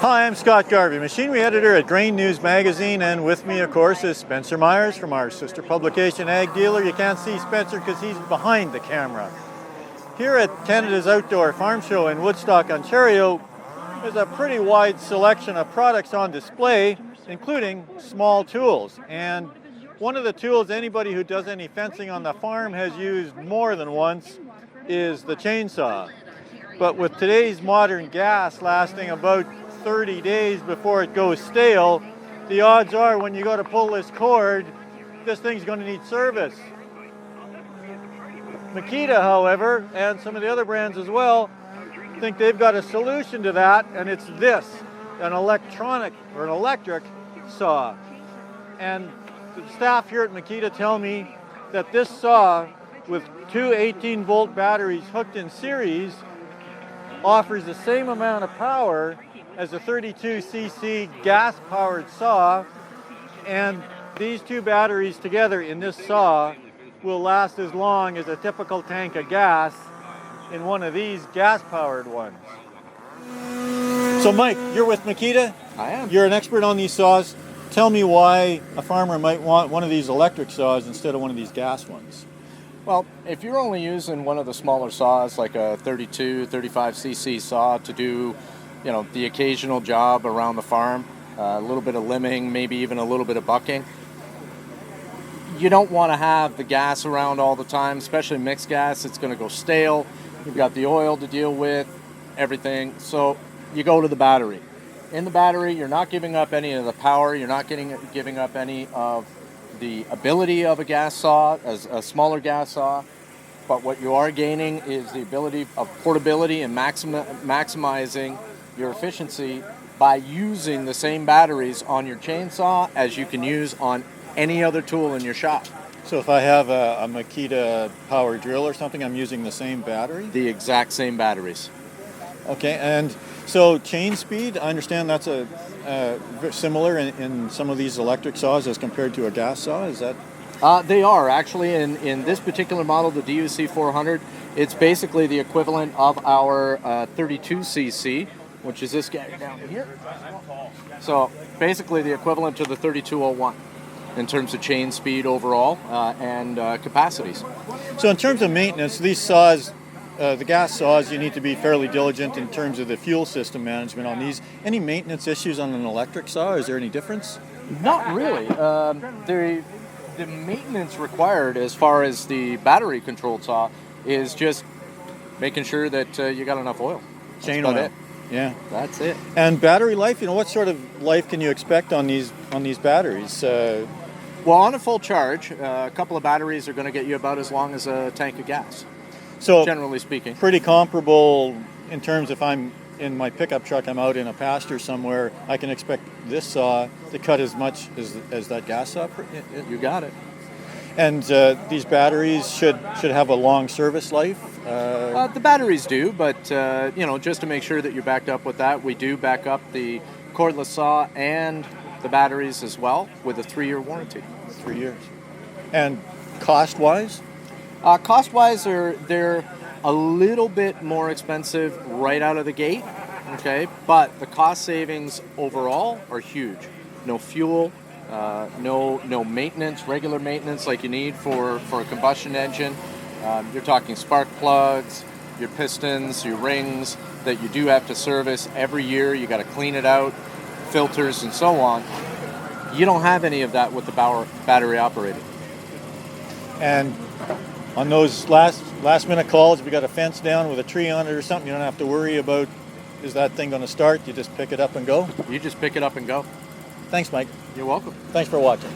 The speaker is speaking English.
Hi, I'm Scott Garvey, machinery editor at Grain News Magazine, and with me, of course, is Spencer Myers from our sister publication, Ag Dealer. You can't see Spencer because he's behind the camera. Here at Canada's Outdoor Farm Show in Woodstock, Ontario, there's a pretty wide selection of products on display, including small tools. And one of the tools anybody who does any fencing on the farm has used more than once is the chainsaw. But with today's modern gas lasting about 30 days before it goes stale, the odds are when you go to pull this cord, this thing's going to need service. Makita, however, and some of the other brands as well, think they've got a solution to that, and it's this, an electric saw. And the staff here at Makita tell me that this saw with two 18-volt batteries hooked in series offers the same amount of power as a 32cc gas-powered saw, and these two batteries together in this saw will last as long as a typical tank of gas in one of these gas-powered ones. So Mike, you're with Makita? I am. You're an expert on these saws. Tell me why a farmer might want one of these electric saws instead of one of these gas ones. Well, if you're only using one of the smaller saws, like a 32, 35cc saw to do, the occasional job around the farm, a little bit of limbing, maybe even a little bit of bucking, you don't want to have the gas around all the time, especially mixed gas. It's going to go stale. You've got the oil to deal with, everything. So you go to the battery. In the battery, you're not giving up any of the power. You're not giving up any of the ability of a gas saw, as a smaller gas saw, but what you are gaining is the ability of portability and maximizing your efficiency by using the same batteries on your chainsaw as you can use on any other tool in your shop. So if I have a Makita power drill or something, I'm using the same battery? The exact same batteries. Okay, and so chain speed, I understand that's similar in some of these electric saws as compared to a gas saw, is that? They are actually, in this particular model, the DUC 400, it's basically the equivalent of our 32cc, which is this guy down here. So basically the equivalent to the 3201 in terms of chain speed overall and capacities. So in terms of maintenance, these saws, the gas saws, you need to be fairly diligent in terms of the fuel system management on these. Any maintenance issues on an electric saw? Is there any difference? Not really. The maintenance required as far as the battery controlled saw is just making sure that you got enough oil. Chain oil. It. Yeah, that's it. And battery life, what sort of life can you expect on these batteries? Well, on a full charge, a couple of batteries are going to get you about as long as a tank of gas. So generally speaking, pretty comparable in terms if I'm in my pickup truck, I'm out in a pasture somewhere, I can expect this saw to cut as much as that gas saw. You got it. And these batteries should have a long service life? The batteries do, but just to make sure that you're backed up with that, we do back up the cordless saw and the batteries as well with a 3-year warranty. 3 years. And cost-wise? Cost-wise, they're a little bit more expensive right out of the gate, okay? But the cost savings overall are huge. No fuel, no maintenance, regular maintenance like you need for a combustion engine. You're talking spark plugs, your pistons, your rings that you do have to service every year. You got to clean it out, filters and so on. You don't have any of that with the battery operated. And on those last minute calls, if we got a fence down with a tree on it or something, you don't have to worry about, is that thing going to start? You just pick it up and go? You just pick it up and go. Thanks, Mike. You're welcome. Thanks for watching.